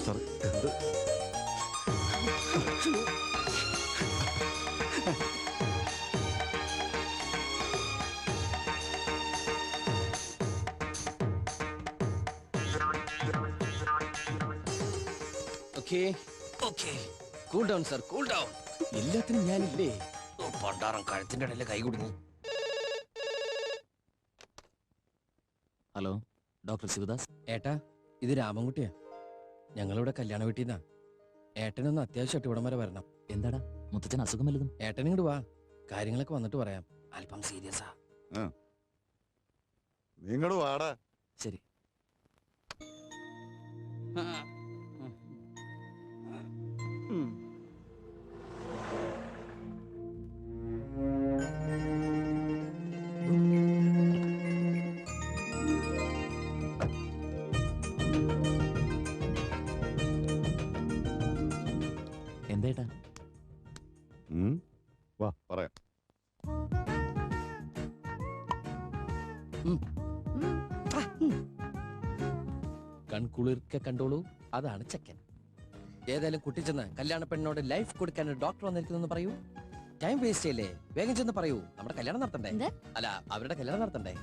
Sir എന്ത് cool down sir, cool down. എല്ലാത്തിനും ഞാനില്ലേ. പണ്ടാറം കഴുത്തിന്റെ ഇടയിലെ കൈ കുടുങ്ങി. Hello, doctor Shivadas. ഏട്ടാ, ഇത് രാമൻകുട്ടിയാ. ഞങ്ങളിവിടെ കല്യാണ വീട്ടിൽ നിന്നാ. ഏട്ടനൊന്ന് അത്യാവശ്യമായിട്ട് ഇവിടം വരെ വരണം. എന്താടാ, മുത്തച്ഛൻ അസുഖം വല്ലതും? ഏട്ടൻ ഇങ്ങോട്ട് വാ, കാര്യങ്ങളൊക്കെ വന്നിട്ട് പറയാം. അല്പം സീരിയസാ. നിങ്ങട് വാടാ. ശരി. എന്തേട്ടാ? വാ പറയാം. കൺകുളിർക്കെ കണ്ടോളൂ, അതാണ് ചെക്കൻ. ഏതായാലും കുട്ടി ചെന്ന് കല്യാണ പെണ്ണിനോട് ലൈഫ് കൊടുക്കാൻ ഒരു ഡോക്ടർ വന്നിരിക്കുന്നു പറയൂ. ടൈം വേസ്റ്റ് ചെയ്യല്ലേ, വേഗം ചെന്ന് പറയൂ. നമ്മുടെ കല്യാണം നടത്തണ്ടേ? അല്ല, അവരുടെ കല്യാണം നടത്തണ്ടേ?